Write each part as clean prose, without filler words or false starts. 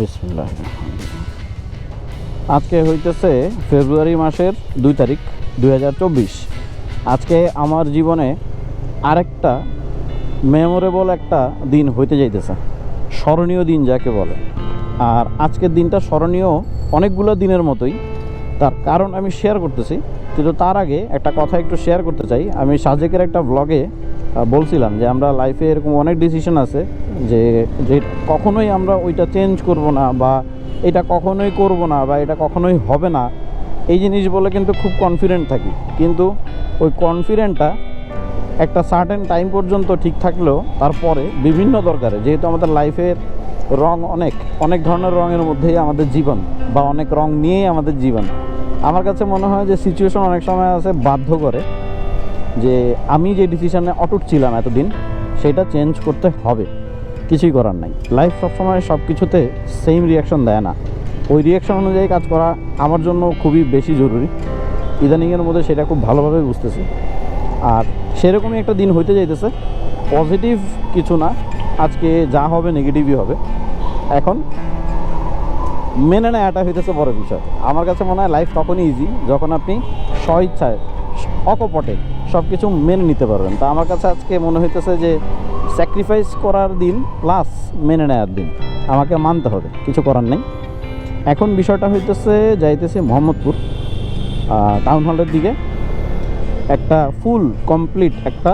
বিসমিল্লাহ। আজকে হইতেছে ফেব্রুয়ারি মাসের 2 তারিখ 2024। আজকে আমার জীবনে আরেকটা মেমোরেবল একটা দিন হইতে যাইতেছে, স্মরণীয় দিন যাকে বলে। আর আজকের দিনটা স্মরণীয় অনেকগুলো দিনের মতোই, তার কারণ আমি শেয়ার করতেছি। কিন্তু তার আগে একটা কথা একটু শেয়ার করতে চাই। আমি সাজেকের একটা ব্লগে বলছিলাম যে আমরা লাইফে এরকম অনেক ডিসিশন আছে যে কখনোই আমরা ওইটা চেঞ্জ করব না, বা এটা কখনোই করব না, বা এটা কখনোই হবে না, এই জিনিস বলে কিন্তু খুব কনফিডেন্ট থাকি। কিন্তু ওই কনফিডেন্টটা একটা সার্টেন টাইম পর্যন্ত ঠিক থাকলেও তারপরে বিভিন্ন দরকারে, যেহেতু আমাদের লাইফের রং অনেক ধরনের রঙের মধ্যেই আমাদের জীবন, বা অনেক রং নিয়েই আমাদের জীবন। আমার কাছে মনে হয় যে সিচুয়েশন অনেক সময় আছে বাধ্য করে যে আমি যে ডিসিশনে অটুট ছিলাম এতদিন সেটা চেঞ্জ করতে হবে, কিছুই করার নাই। লাইফ সবসময় সব কিছুতে সেম রিয়াকশন দেয় না, ওই রিয়াকশন অনুযায়ী কাজ করা আমার জন্য খুবই বেশি জরুরি। ইদানিংয়ের মধ্যে সেটা খুব ভালোভাবে বুঝতেছি। আর সেরকমই একটা দিন হইতে যাইতেছে, পজিটিভ কিছু না, আজকে যা হবে নেগেটিভই হবে। এখন মেনে নেওয়াটা হইতেছে বড় বিষয়। আমার কাছে মনে হয় লাইফ তখনই ইজি যখন আপনি স্বইচ্ছায় অকপটে সব কিছু মেনে নিতে পারবেন। তা আমার কাছে আজকে মনে হইতেছে যে স্যাক্রিফাইস করার দিন প্লাস মেনে নেওয়ার দিন, আমাকে মানতে হবে, কিছু করার নেই। এখন বিষয়টা হইতেছে যাইতেছে মোহাম্মদপুর টাউন হলের দিকে, একটা ফুল কমপ্লিট একটা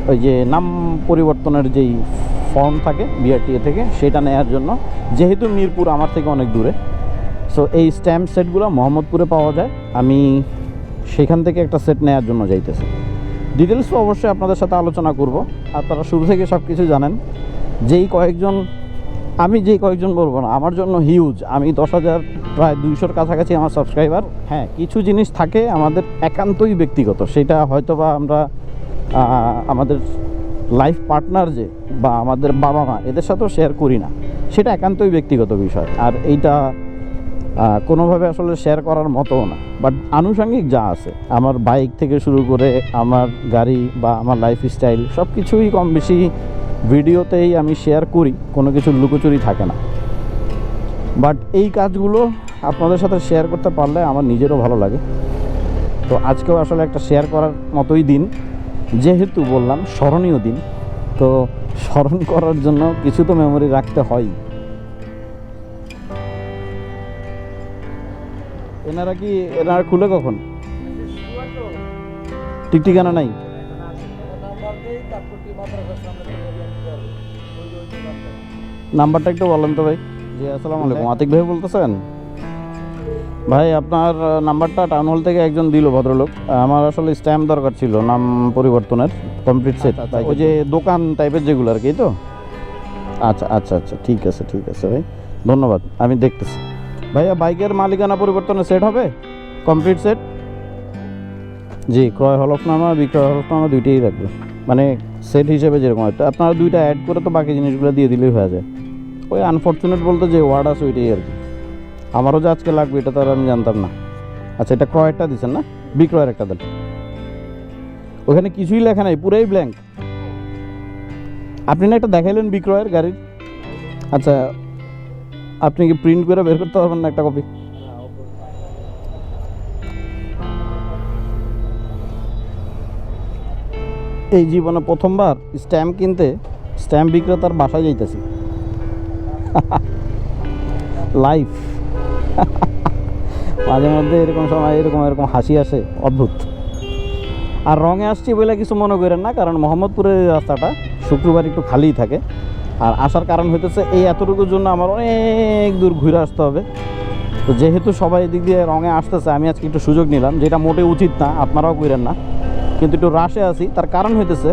ওই যে নাম পরিবর্তনের যেই ফর্ম থাকে বিআরটিএ থেকে, সেটা নেওয়ার জন্য। যেহেতু মিরপুর আমার থেকে অনেক দূরে, সো এই স্ট্যাম্প সেটগুলো মোহাম্মদপুরে পাওয়া যায়। আমি সেখান থেকে একটা সেট নেওয়ার জন্য যাইতেছি। ডিটেলস তো অবশ্যই আপনাদের সাথে আলোচনা করব। আপনারা শুরু থেকে সব কিছু জানেন। আমি যেই কয়েকজন বলবো না, আমার জন্য হিউজ। আমি 10,000 প্রায় 200-র কাছাকাছি আমার সাবস্ক্রাইবার। হ্যাঁ, কিছু জিনিস থাকে আমাদের একান্তই ব্যক্তিগত, সেটা হয়তো বা আমরা আমাদের লাইফ পার্টনার যে বা আমাদের বাবা মা এদের সাথেও শেয়ার করি না, সেটা একান্তই ব্যক্তিগত বিষয়। আর এইটা কোনোভাবে আসলে শেয়ার করার মতোও না। বাট আনুষঙ্গিক যা আছে, আমার বাইক থেকে শুরু করে আমার গাড়ি বা আমার লাইফস্টাইল সব কিছুই কম বেশি ভিডিওতেই আমি শেয়ার করি, কোনো কিছু লুকোচুরি থাকে না। বাট এই কাজগুলো আপনাদের সাথে শেয়ার করতে পারলে আমার নিজেরও ভালো লাগে। তো আজকেও আসলে একটা শেয়ার করার মতোই দিন, যেহেতু বললাম স্মরণীয় দিন, তো স্মরণ করার জন্য কিছু তো মেমোরি রাখতে হয়। এনারা খুলে কখন? টিকটিকানা নাই? নাম্বারটা একটু বলেন তো ভাই। জি, আসসালামু আলাইকুম। আতিক ভাই বলতেছেন? ভাই আপনার নাম্বারটা টাউন হল থেকে একজন দিল, ভদ্রলোক। আমার আসলে স্ট্যাম্প দরকার ছিল নাম পরিবর্তনের কমপ্লিট সেট, ওই যে দোকান টাইপের যেগুলো আর কি। তো আচ্ছা আচ্ছা আচ্ছা, ঠিক আছে ভাই, ধন্যবাদ, আমি দেখতেছি। ভাইয়া বাইকের মালিকানা পরিবর্তনের সেট হবে, কমপ্লিট সেট? জি, ক্রয় হলফনামা বিক্রয় হলফনামা দুইটাই লাগবে, মানে সেট হিসেবে যেরকম একটা আপনারা দুইটা অ্যাড করে তো বাকি জিনিসগুলো দিয়ে দিলেই হয়ে যায়। ওই আনফর্চুনেট বলতে যে ওয়ার্ড আছে ওইটাই আর কি। আমারও যে আজকে লাগবে এটা তো আর আমি জানতাম না। আচ্ছা, এটা ক্রয়টা দিচ্ছেন না, বিক্রয়ের একটা দেন। ওখানে কিছুই লেখা নাই, পুরাই ব্ল্যাঙ্ক। আপনি না একটা দেখাইলেন বিক্রয়ের গাড়ির, আচ্ছা আপনি কি প্রিন্ট করে বের করতে পারবেন না একটা কপি? এই জীবনে প্রথমবার স্ট্যাম্প কিনতে স্ট্যাম্প বিক্রেতার বাসায় যাইতেছি। লাইফ মাঝে মধ্যে এরকম সময় এরকম হাসি আসে, অদ্ভুত। আর রঙে আসছি বলে কিছু মনে করেন না, কারণ মোহাম্মদপুরের রাস্তাটা শুক্রবার একটু খালিই থাকে। আর আসার কারণ হইতেছে এই এতটুকুর জন্য আমার অনেক দূর ঘুরে আসতে হবে। তো যেহেতু সবাই এদিক দিয়ে রঙে আসতেছে, আমি আজকে একটু সুযোগ নিলাম, যেটা মোটে উচিত না, আপনারাও করেন না, কিন্তু একটু রাশে আসি। তার কারণ হইতেছে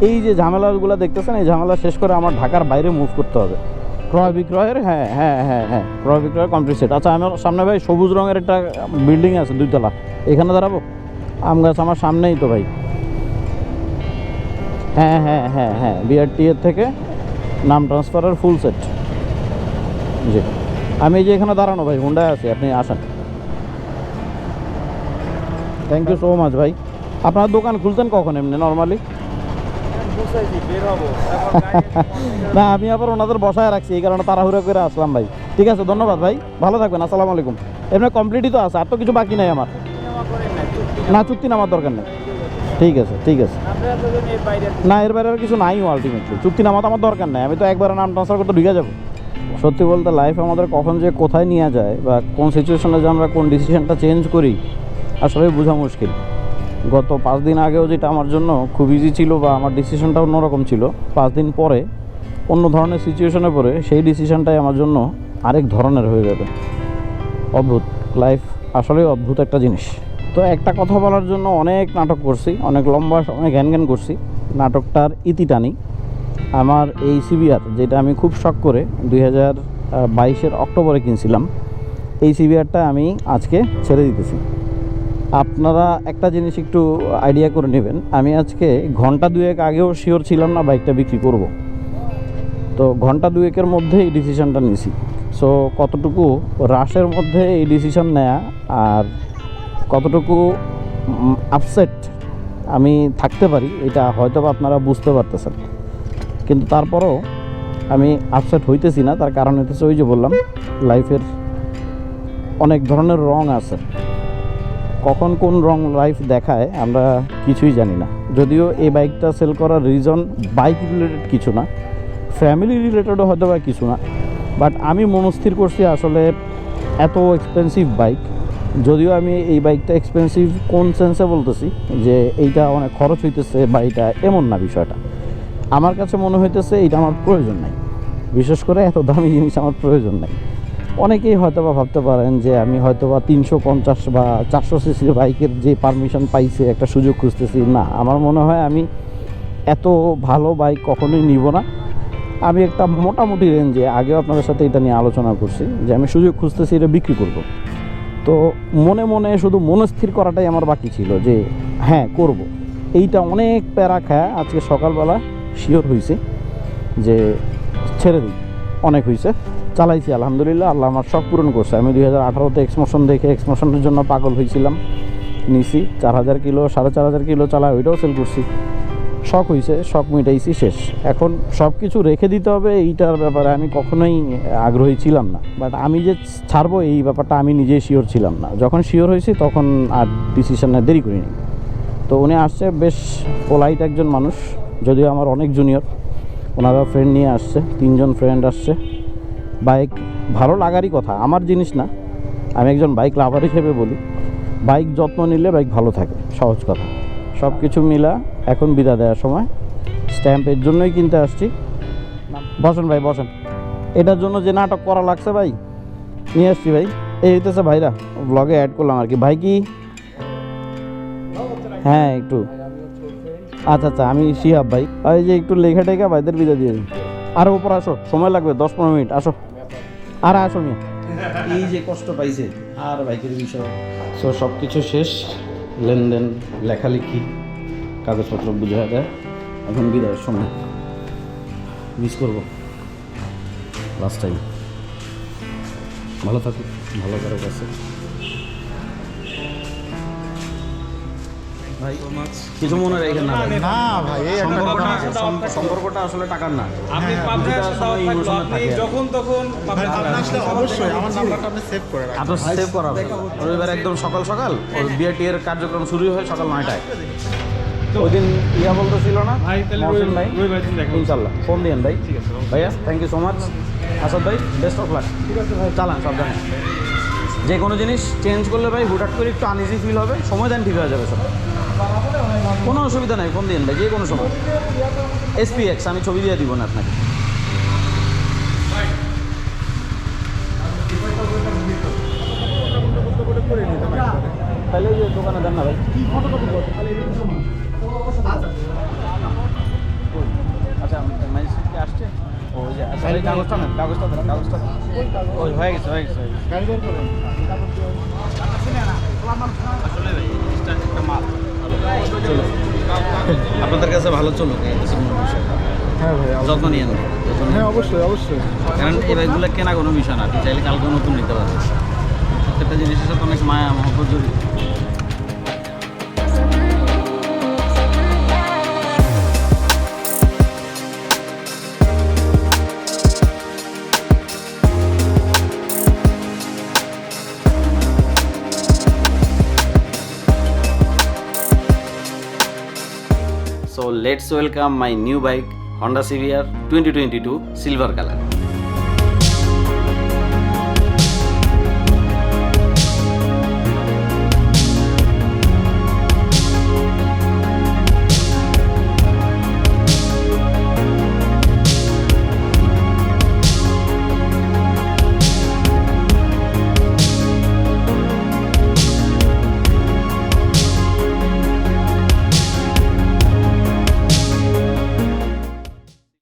এই যে ঝামেলাগুলো দেখতেছেন, এই ঝামেলা শেষ করে আমার ঢাকার বাইরে মুভ করতে হবে। ক্রয় বিক্রয়ের হ্যাঁ ক্রয় বিক্রয়ের কমপ্লিট সেট। আচ্ছা, আমার সামনে ভাই সবুজ রঙের একটা বিল্ডিং আছে 2 তলা, এখানে দাঁড়াবো? আম গাছ আমার সামনেই তো ভাই। হ্যাঁ বিআরটিএ থেকে নাম ট্রান্সফারের ফুল সেট। জি, আমি যে এখানে দাঁড়ানো ভাই, হুন্ডায় আছি, আপনি আসেন। থ্যাংক ইউ সো মাচ ভাই। আপনার দোকান খুলতেন কখন এমনি নর্মালি? না আমি আবার ওনাদের বসায় রাখছি, এই কারণে তাড়াহুড়ো করে আসলাম ভাই। ঠিক আছে, ধন্যবাদ ভাই, ভালো থাকবেন, আসসালামু আলাইকুম। এমনি কমপ্লিটই তো আছে, আর তো কিছু বাকি নাই আমার। না, চুক্তি নামার দরকার নেই। ঠিক আছে, ঠিক আছে। না, এর বাইরে আর কিছু নাইও আলটিমেটলি। চুক্তি নামা তো আমার দরকার নেই, আমি তো একবার নাম ট্রান্সফার করতে ঢুকে যাবো। সত্যি বলতে লাইফ আমাদের কখন যে কোথায় নিয়ে যায় বা কোন সিচুয়েশনে যে আমরা কোন ডিসিশনটা চেঞ্জ করি আসলে বোঝা মুশকিল। গত 5 দিন আগেও যেটা আমার জন্য খুব ইজি ছিল বা আমার ডিসিশনটা অন্যরকম ছিল, 5 দিন পরে অন্য ধরনের সিচুয়েশনে পড়ে সেই ডিসিশনটাই আমার জন্য আরেক ধরনের হয়ে যাবে। অদ্ভুত লাইফ, আসলেই অদ্ভুত একটা জিনিস। তো একটা কথা বলার জন্য অনেক নাটক করছি, অনেক লম্বা সময় জ্ঞান করছি। নাটকটার ইতি টানি। আমার এই সিবিআর, যেটা আমি খুব শখ করে 2022-এর অক্টোবরে কিনছিলাম, এই সিবিআরটা আমি আজকে ছেড়ে দিতেছি। আপনারা একটা জিনিস একটু আইডিয়া করে নেবেন, আমি আজকে ঘন্টা 2 আগেও শিওর ছিলাম না বাইকটা বিক্রি করব। তো ঘন্টা 2-এর মধ্যে এই ডিসিশনটা নিছি। সো কতটুকু রাশের মধ্যে এই ডিসিশন নেয়া আর কতটুকু আপসেট আমি থাকতে পারি এটা হয়তো বা আপনারা বুঝতে পারতেছেন, কিন্তু তারপরও আমি আপসেট হইতেছি না। তার কারণ হইতেছে ওই যে বললাম, লাইফের অনেক ধরনের রং আছে। কখন কোন রং লাইফ দেখায় আমরা কিছুই জানি না। যদিও এই বাইকটা সেল করার রিজন বাইক রিলেটেড কিছু না, ফ্যামিলি রিলেটেডও হয়তো বা কিছু না, বাট আমি মনস্থির করছি আসলে এত এক্সপেন্সিভ বাইক, যদিও আমি এই বাইকটা এক্সপেন্সিভ কোন সেন্সে বলতেছি যে এইটা অনেক খরচ হইতেছে বা এইটা এমন না, বিষয়টা আমার কাছে মনে হইতেছে এইটা আমার প্রয়োজন নাই। বিশেষ করে এত দামি জিনিস আমার প্রয়োজন নাই। অনেকেই হয়তো বা ভাবতে পারেন যে আমি হয়তো বা 350 বা 400 সিসির বাইকের যে পারমিশন পাইছে একটা সুযোগ খুঁজতেছি। না, আমার মনে হয় আমি এত ভালো বাইক কখনোই নিব না। আমি একটা মোটামুটি রেঞ্জে আগেও আপনাদের সাথে এটা নিয়ে আলোচনা করছি যে আমি সুযোগ খুঁজতেছি এটা বিক্রি করব। তো মনে মনে শুধু মনস্থির করাটাই আমার বাকি ছিল যে হ্যাঁ করব। এইটা অনেক প্যারা খায় আজকে সকালবেলা শিওর হয়েছে যে ছেড়ে দিই, অনেক হয়েছে। চালাইছি আলহামদুলিল্লাহ, আল্লাহ আমার শখ পূরণ করছে। আমি 2018-তে এক্সমোশন দেখে এক্সমোশনের জন্য পাগল হয়েছিলাম, নিছি 4000 কিলো 4500 কিলো চালায়, ওইটাও সেল করছি। শখ হয়েছে, শখ মিটাইছি, শেষ। এখন সব কিছু রেখে দিতে হবে এইটার ব্যাপারে আমি কখনোই আগ্রহী ছিলাম না, বাট আমি যে ছাড়বো এই ব্যাপারটা আমি নিজেই শিওর ছিলাম না। যখন শিওর হয়েছি তখন আর ডিসিশনে দেরি করিনি। তো উনি আসছে, বেশ পোলাইট একজন মানুষ, যদিও আমার অনেক জুনিয়র। ওনারা ফ্রেন্ড নিয়ে আসছে, 3জন ফ্রেন্ড আসছে। বাইক ভালো লাগারই কথা, আমার জিনিস না। আমি একজন বাইক লাভার হিসেবে বলি, বাইক যত্ন নিলে বাইক ভালো থাকে, সহজ কথা। সব কিছু মিলা এখন বিদায় দেওয়ার সময়। স্ট্যাম্পের জন্যই কিনতে আসছি। বসেন ভাই, বসেন। এটার জন্য যে নাটক করা লাগছে ভাই, নিয়ে আসছি ভাই। এই হইতেছে ভাইরা, ব্লগে অ্যাড করলাম আর কি। ভাই কি হ্যাঁ একটু আচ্ছা আচ্ছা, আমি শিহাব ভাই। এই যে একটু লেখা টেখা ভাইদের বিদায় দিয়ে দিন। আরও উপর আসো, সময় লাগবে 10-15 মিনিট, আসো। আর আসো নিয়ে, এই যে কষ্ট পাইছে আর বাইকের বিষয়। সো সব কিছু শেষ, লেনদেন, লেখালেখি, কাগজপত্র বুঝা যায়। এখন বিদায়ের সময়, মিস করবো লাস্ট টাইম। ভালো থাকুক, ভালো কারো কাছে ভাই। কিছু মনে রেখেন না ভাই। না ভাই, এই সম্পর্কটা আসলে টাকার না। আপনি পাবনায় আসলে দাওয়াত থাকলো, আপনি যখন তখন আসলে অবশ্যই আমার নাম্বারটা আপনি সেভ করে রাখবেন। আপনার সেভ করা হবে। রবিবার একদম সকাল সকাল ওর বিআরটিএর কার্যক্রম শুরু হয় সকাল 9টায়। ওই দিন ইয়া বলতেছিল না ভাই, তাহলে মহসিন ভাই, রবিবার দিন দেখা ইনশাল্লাহ ফোন দিয়েন ভাই। ঠিক আছে ভাইয়া, thank you so much. Asad ভাই, বেস্ট অফ লাক। ঠিক আছে ভাই, চালান সব জানেন। যে কোনো জিনিস চেঞ্জ করলে ভাই হুটহাট করে একটু আনইজি ফিল হবে, সময় দেন ঠিক হয়ে যাবে সব, কোনো অসুবিধা নাই। ফোন দিন ভাই যে কোনো সময়। SPX আমি ছবি দিয়ে দিব না আপনাকে। তাহলে যে দোকানে দেন না ভাই। আচ্ছা, ম্যাজিস্ট্রেট আসছে? ও যে আচ্ছা, এই কাগজটা নেন, কাগজটা দেন, কাগজটা দেন। ওই হয়ে গেছে, হয়ে গেছে। গাড়ি বের করেন। আসলে ভাই স্টার্ট একটা মাল চলো, আপনাদের কাছে ভালো চলুক, হ্যাঁ ভাই, যত্ন নিয়ে নেন। হ্যাঁ অবশ্যই অবশ্যই। কারণ এই বাইকগুলো কেনা কোনো বিষয় না, আপনি চাইলে কালকে নতুন নিতে পারবেন। প্রত্যেকটা জিনিসের সাথে অনেক মায়া মহব্বত জড়িত। Let's welcome my new bike Honda CBR 2022 silver colour.